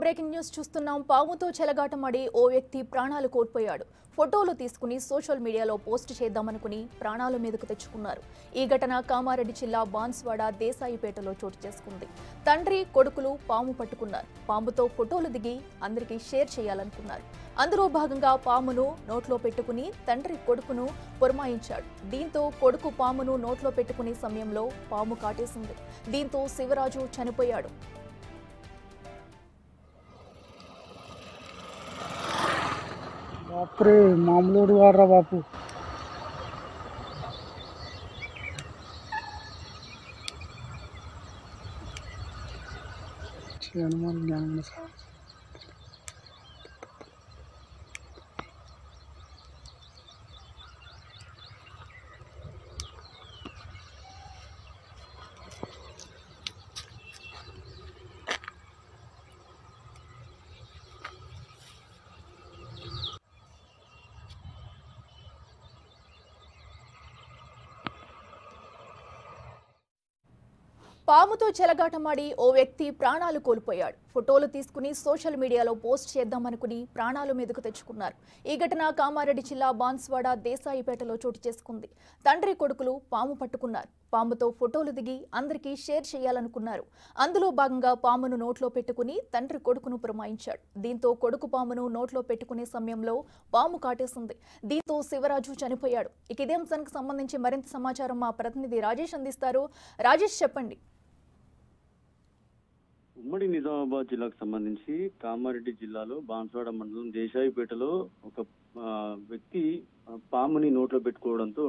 Breaking news చూస్తున్నాం. పాముతో చెలగాటమాడి ఓ వ్యక్తి ప్రాణాలు కోల్పోయాడు. ఫోటోలు తీసుకుని సోషల్ మీడియాలో పోస్ట్ చేద్దామనుకుని ప్రాణాల మీదకు తెచ్చుకున్నారు. ఈ ఘటన కామారెడ్డి జిల్లా బాన్స్వాడ దేశాయిపేటలో చోటు చేసుకుంది. తండ్రి కొడుకులు పాము పట్టుకున్నారు. పాముతో ఫోటోలు దిగి అందరికీ షేర్ చేయాలనుకున్నారు. అందులో భాగంగా పామును నోట్లో పెట్టుకుని తండ్రి కొడుకును పురమాయించాడు. దీంతో కొడుకు పామును నోట్లో పెట్టుకునే సమయంలో పాము కాటేసింది. దీంతో శివరాజు చనిపోయాడు. बापरे मामलोड वारा बापू हनुमान ज्ञान పాముతో చెలగాటమాడి ఓ వ్యక్తి ప్రాణాలు కోల్పోయాడు. ఫోటోలు తీసుకుని సోషల్ మీడియాలో పోస్ట్ చేద్దామనుకుని ప్రాణాలు మీదకు తెచ్చుకున్నారు. ఈ ఘటన కామారెడ్డి జిల్లా బాన్స్వాడ దేశాయిపేటలో చోటు చేసుకుంది. తండ్రి కొడుకులు పాము పట్టుకున్నారు. పాముతో ఫోటోలు దిగి అందరికీ షేర్ చేయాలనుకున్నారు. అందులో భాగంగా పామును నోట్లో పెట్టుకుని తండ్రి కొడుకును పురమాయించాడు. దీంతో కొడుకు పామును నోట్లో పెట్టుకునే సమయంలో పాము కాటేసింది. దీంతో శివరాజు చనిపోయాడు. ఇక ఇదే అంశానికి సంబంధించి మరింత సమాచారం మా ప్రతినిధి రాజేష్ అందిస్తారు. రాజేష్, చెప్పండి. ఉమ్మడి నిజామాబాద్ జిల్లాకు సంబంధించి కామారెడ్డి జిల్లాలో బాన్స్వాడ మండలం దేశాయిపేటలో ఒక వ్యక్తి పాముని నోట్లో పెట్టుకోవడంతో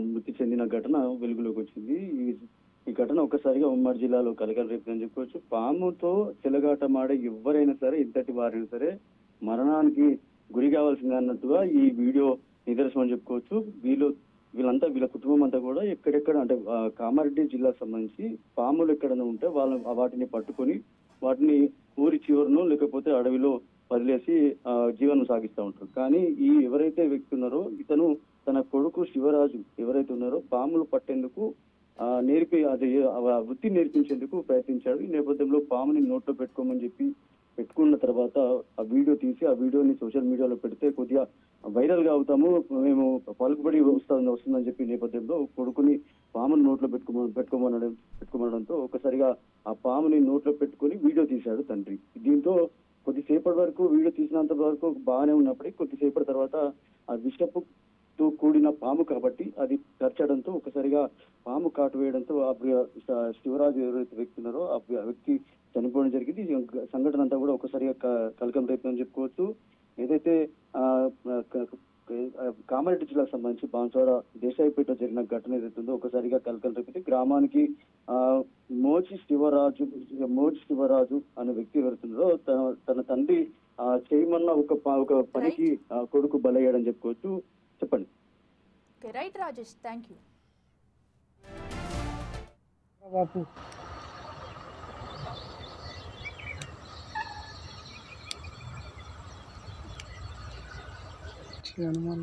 మృతి చెందిన ఘటన వెలుగులోకి వచ్చింది. ఈ ఘటన ఒక్కసారిగా ఉమ్మడి జిల్లాలో కలకలం రేపుతుందని చెప్పుకోవచ్చు. పాముతో చెలగాటమాడే ఎవరైనా సరే, ఇంతటి వారైనా సరే మరణానికి గురి కావాల్సిందే అన్నట్టుగా ఈ వీడియో నిదర్శనం చెప్పుకోవచ్చు. వీళ్ళ కుటుంబం అంతా కూడా ఎక్కడెక్కడ అంటే కామారెడ్డి జిల్లాకు సంబంధించి పాములు ఎక్కడైనా ఉంటే వాటిని పట్టుకొని వాటిని ఊరి చివరను లేకపోతే అడవిలో వదిలేసి జీవనం సాగిస్తూ ఉంటారు. కానీ ఈ ఎవరైతే వ్యక్తి ఉన్నారో ఇతను తన కొడుకు శివరాజు ఎవరైతే ఉన్నారో పాములు పట్టేందుకు వృత్తి నేర్పించేందుకు ప్రయత్నించాడు. ఈ నేపథ్యంలో పాముని నోట్లో పెట్టుకోమని చెప్పి పెట్టుకున్న తర్వాత ఆ వీడియో తీసి ఆ వీడియోని సోషల్ మీడియాలో పెడితే కొద్దిగా వైరల్ గా అవుతాము, మేము పలుకుబడి వస్తుందని చెప్పి నేపథ్యంలో కొడుకుని పాముని నోట్లో పెట్టుకోమనడంతో ఒకసారిగా ఆ పాముని నోట్లో పెట్టుకుని వీడియో తీశాడు తండ్రి. దీంతో కొద్దిసేపటి వరకు వీడియో తీసినంత వరకు బాగానే ఉన్నప్పటికీ కొద్దిసేపటి తర్వాత ఆ విషపుతో కూడిన పాము కాబట్టి అది కరచడంతో ఒకసారిగా పాము కాటు వేయడంతో శివరాజు ఎవరైతే వ్యక్తి ఉన్నారో ఆ వ్యక్తి చనిపోవడం జరిగింది. ఈ సంఘటన అంతా కూడా ఒకసారిగా కలకలం రేపుతుందని చెప్పుకోవచ్చు. ఏదైతే కామారెడ్డి జిల్లాకు సంబంధించి బాన్స్వాడ దేశాయిపేట జరిగిన ఘటన ఏదైతుందో ఒకసారిగా కలకలం రేపితే గ్రామానికి మోచి శివరాజు అనే వ్యక్తి ఎవరుతున్నారో తన తండ్రి చేయమన్న ఒక పనికి కొడుకు బలయ్యాడని చెప్పుకోవచ్చు. చెప్పండి. Right Rajesh, thank you. Bapu Hanuman